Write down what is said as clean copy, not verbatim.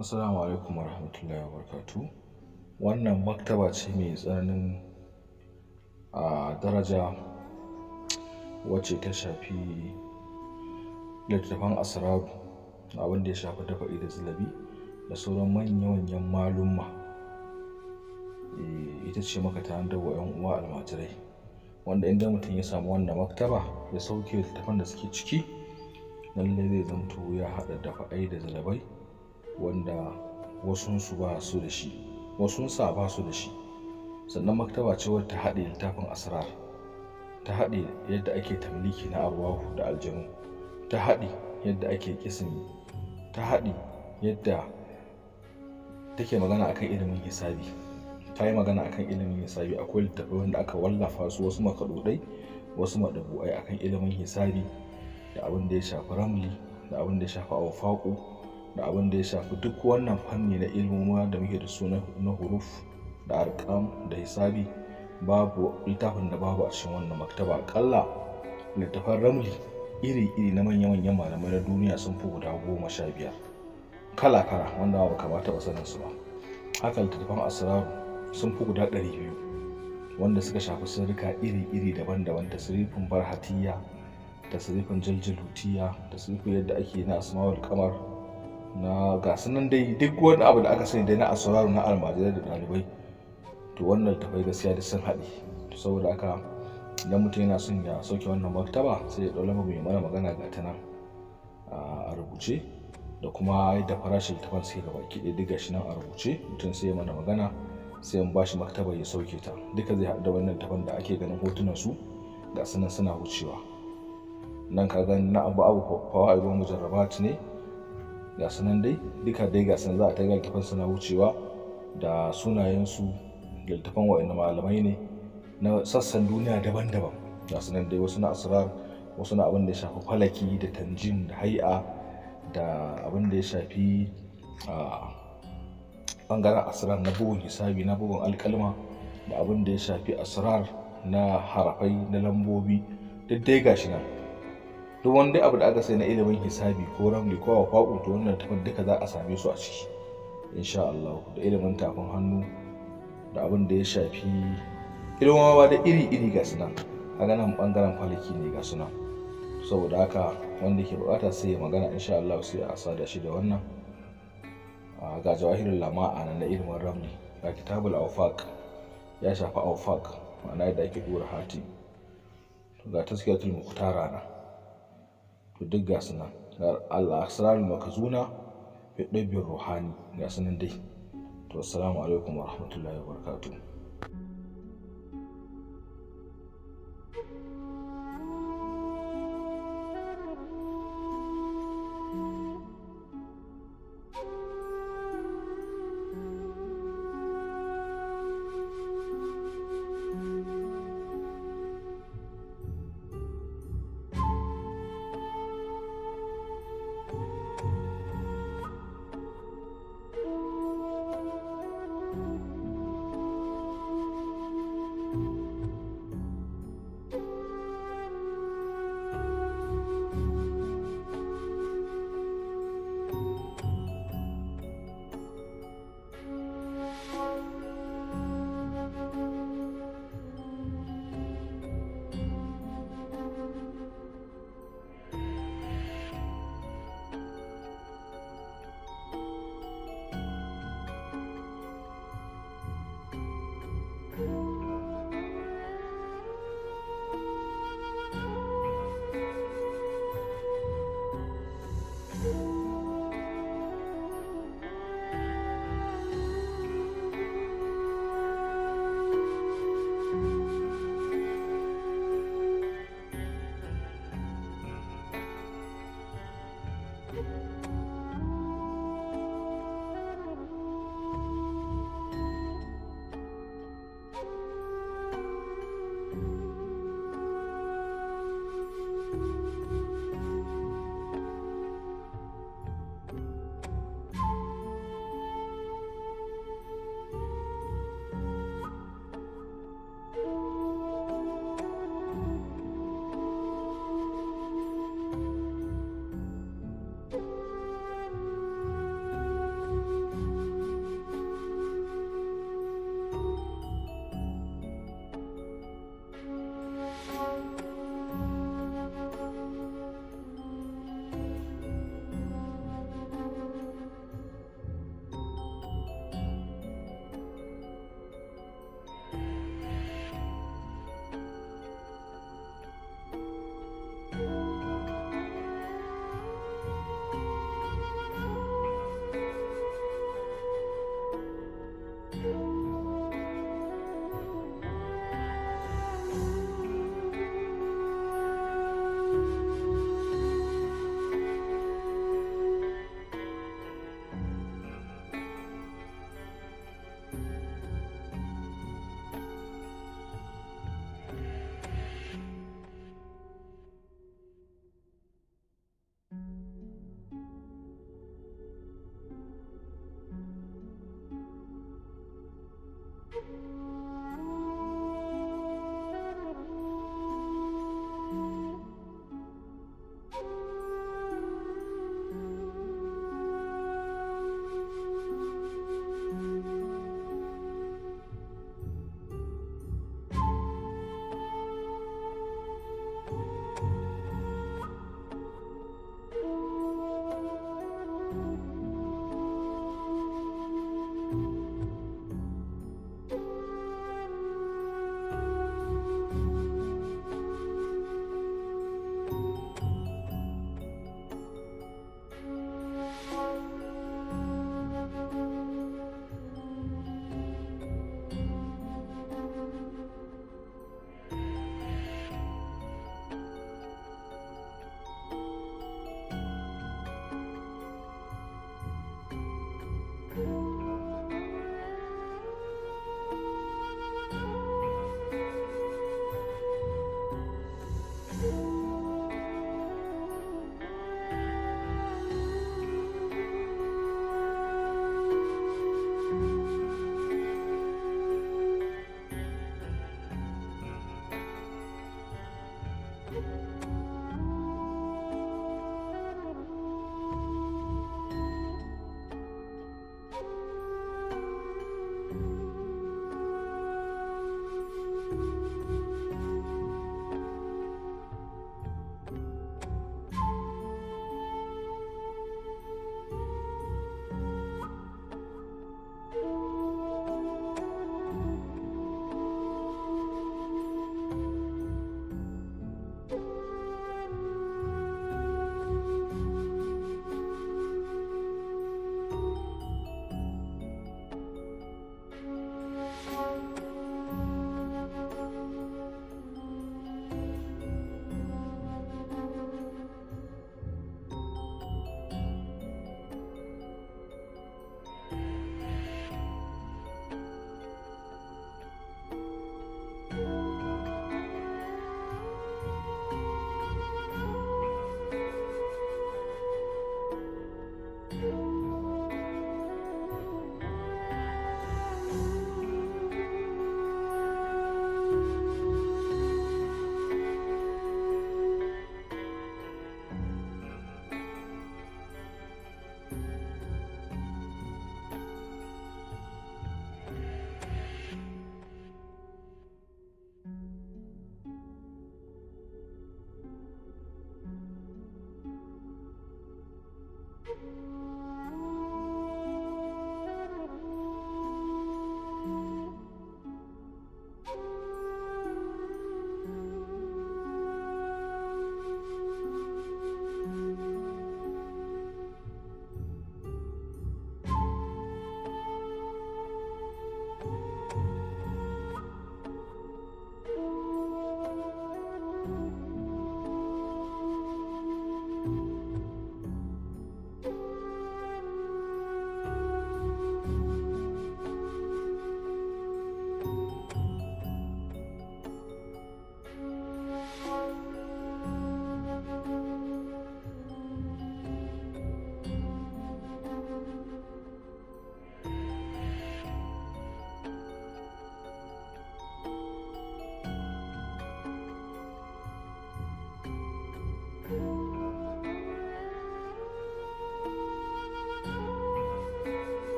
Assalamu alaikum warahmatullahi wabarakatuh. Wannan maktaba ce mai tsananin daraja wacce ta shafi littattafan Asraru, abin da ya shafi dafa'i da zilabi da sauran manya-manyan malumma. Ita ce maka ta wa 'yan uwa almajirai, wanda inda mutum ya samu wannan maktaba ya sauke littattafan da suke ciki, lallai zai zamto ya haɗa dafa'ai da zilabai wanda wasunsu ba su da shi, wasunsa ba su da shi. Sannan maktaba ce wadda ta haɗe littafin asrar, ta haɗe yadda ake tamliki na arwahu da aljanu, ta haɗe yadda ake kisimi, ta haɗe yadda take magana akan ilimin hisabi. Ta yi magana akan ilimin hisabi. Akwai littattafai wanda aka wallafa su, wasu makaɗuɗai wasu maɗabu'ai, akan ilimin hisabi da abin da ya shafi ramli, da abin da ya shafi aufaƙu, da abin da ya shafi duk wannan fanni na ilmoma da muke da su na huruf da arkam da hisabi. Babu littafin da babu a cikin wannan maktaba. Akalla littafan ramli iri-iri na manya-manyan malamai na duniya sun fi guda 15 kala-kala, wanda ba kamata ba sanin su ba. Haka littattafan asraru sun fi guda 200 wanda suka shafi sirrika iri-iri daban-daban, tasrifin barhatiyya, tasrifin jaljalutiya, tasrifin yadda ake na asma'ul qamar, na gasu nan dai duk wani abu da aka sani dai na asraru na almajirai da ɗalibai. To wannan littafai gaskiya da sun haɗe. Saboda haka idan mutum yana son ya sauke wannan maktaba, sai ya ɗaula mai mana magana ga ta nan a rubuce, da kuma yadda farashin littafan suke gaba ki ɗaya diga shi nan a rubuce. Mutum sai ya mana magana, sai mu bashi maktaba ya sauke ta. Duka zai haɗu da wannan littafan da ake ganin hotunan su ga su nan suna wucewa. Nan ka gani na abu fawaidul mujarrabat ne ga su nan dai, duka dai ga su nan za a ta ga littafan suna wucewa da sunayensu. Littafan wa'annan malamai ne na sassan duniya daban-daban ga su nan dai, wasu na asrar, wasu na abin da ya shafi falaki da tanjim da hai'a, da abin da ya shafi bangaren asrar na bugun hisabi, na bugun alkalma, da abin da ya shafi asrar na harafai na lambobi. Duk dai gashi nan, duk wanda abu da aka sai na ilimin hisabi ko ramli ko wafaƙu, to wannan tafin duka za a same su a ciki insha Allah. Da ilimin tafin hannu, da abin da ya shafi ilmawa da iri-iri ga su nan. Kaga nan bangaren falaki ne ga su nan. Saboda haka wanda ke bukata sai ya magana insha Allah, sai a sada shi da wannan. Ga jawahirul lama'a na ilimin ramli, ga kitabul awfaq ya shafi awfaq, ma'ana yadda ake dora hati, ga tazkiyatul muqtara na, to duk ga su nan. Ga al-asrarul makzuna fi dabbir ruhani ga su nan dai. To assalamu alaikum warahmatullahi wabarakatuh.